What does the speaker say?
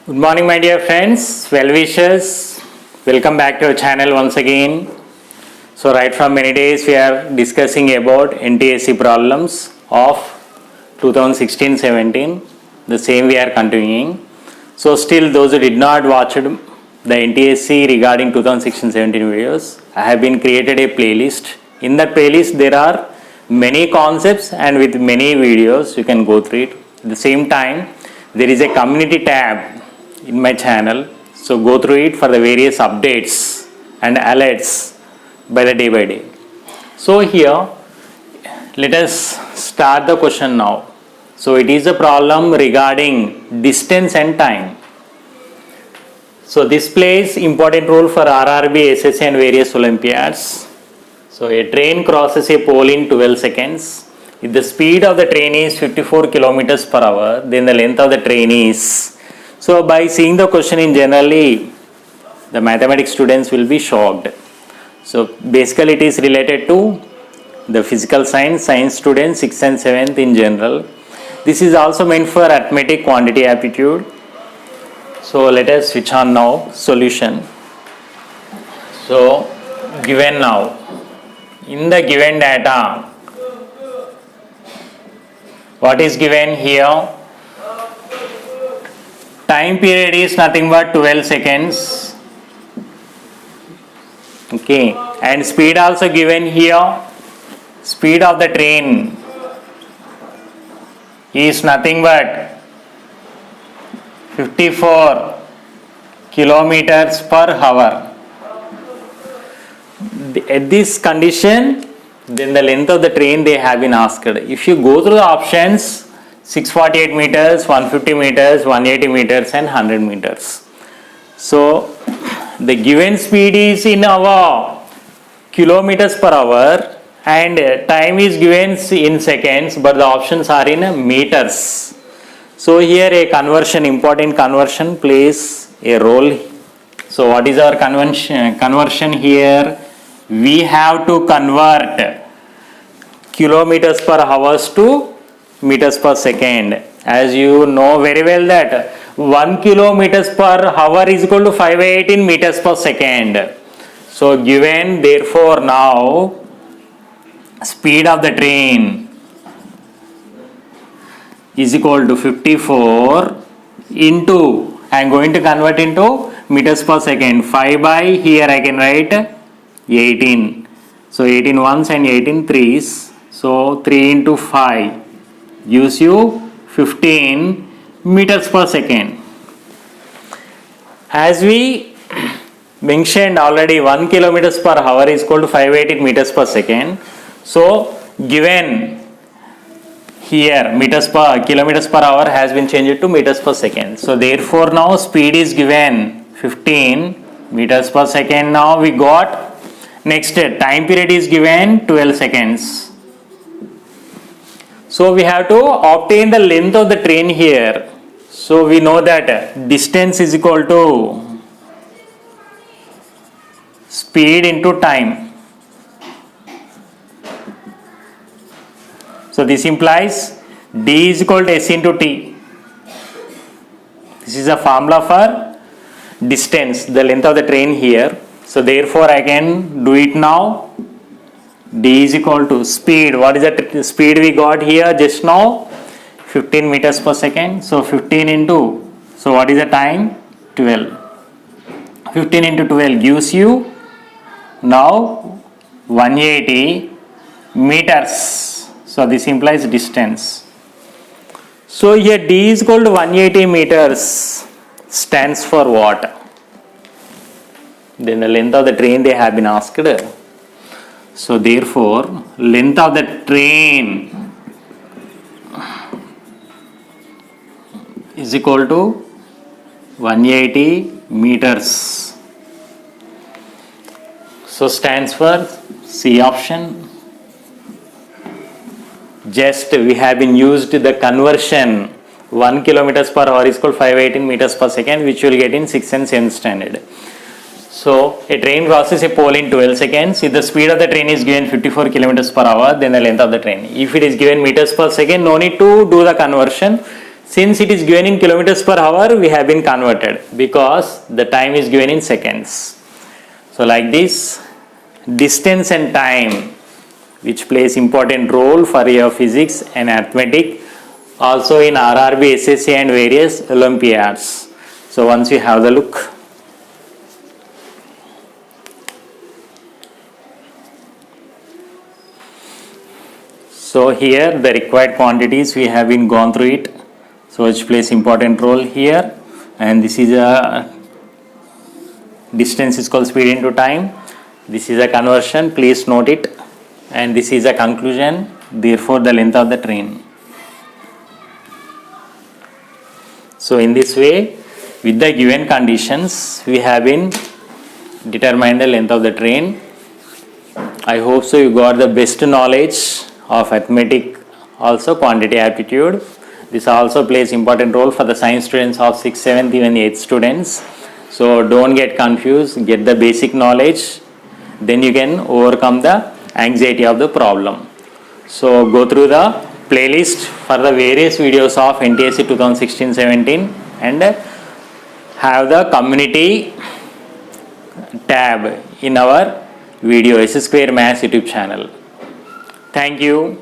Good morning, my dear friends, well wishers. Welcome back to our channel once again. So right from many days we are discussing about NTSC problems of 2016-17. The same we are continuing. So still those who did not watch the NTSC regarding 2016-17 videos, I have been created a playlist. In that playlist there are many concepts and with many videos you can go through it. At the same time there is a community tab in my channel, so go through it for the various updates and alerts by the day. So here let us start the question now. So it is a problem regarding distance and time. So this plays important role for RRB, SSC and various Olympiads. So a train crosses a pole in 12 seconds. If the speed of the train is 54 kilometers per hour, then the length of the train is. So by seeing the question in generally, the mathematics students will be shocked. So basically it is related to the physical science students 6th and 7th in general. This is also meant for arithmetic quantity aptitude. So let us switch on now solution. So given now, in the given data, what is given here? Time period is nothing but 12 seconds. Okay, and speed also given here. Speed of the train is nothing but 54 kilometers per hour. At this condition, then the length of the train they have been asked. If you go through the options, 648 meters, 150 meters, 180 meters and 100 meters. So the given speed is in our kilometers per hour and time is given in seconds, but the options are in meters. So here a conversion, important conversion plays a role. So what is our conversion here? We have to convert kilometers per hours to meters per second. As you know very well that 1 kilometers per hour is equal to 518 meters per second. So given, therefore now speed of the train is equal to 54 into, I am going to convert into meters per second. 5 by, here I can write 18. So 18 ones and 18 threes. So 3 into 5 gives you 15 meters per second. As we mentioned already, 1 kilometers per hour is equal to 518 meters per second. So given here kilometers per hour has been changed to meters per second. So therefore now speed is given 15 meters per second. Now we got next time period is given 12 seconds. So we have to obtain the length of the train here. So we know that distance is equal to speed into time. So this implies D is equal to S into T. This is a formula for distance, the length of the train here. So therefore I can do it now. D is equal to speed. What is the speed we got here just now? 15 meters per second. So 15 into, so what is the time? 12. 15 into 12 gives you now 180 meters. So this implies distance. So here D is equal to 180 meters stands for what? Then the length of the train they have been asked. So therefore length of the train is equal to 180 meters. So stands for C option. Just we have been used the conversion 1 kilometers per hour is equal to 518 meters per second, which you will get in 6th and 7th standard. So a train crosses a pole in 12 seconds. If the speed of the train is given 54 kilometers per hour, then the length of the train. If it is given meters per second, no need to do the conversion. Since it is given in kilometers per hour, we have been converted because the time is given in seconds. So like this, distance and time, which plays important role for your physics and arithmetic, also in RRB, SSC and various Olympiads. So once you have the look. So here the required quantities we have been gone through it. So which plays important role here, and this is a distance is called speed into time. This is a conversion, please note it, and this is a conclusion, therefore the length of the train. So in this way, with the given conditions, we have been determined the length of the train. I hope so you got the best knowledge of arithmetic, also quantity aptitude. This also plays important role for the science students of 6th, 7th, even 8th students. So don't get confused, get the basic knowledge, then you can overcome the anxiety of the problem. So go through the playlist for the various videos of NTSC 2016-17 and have the community tab in our video S Square Maths YouTube channel. Thank you.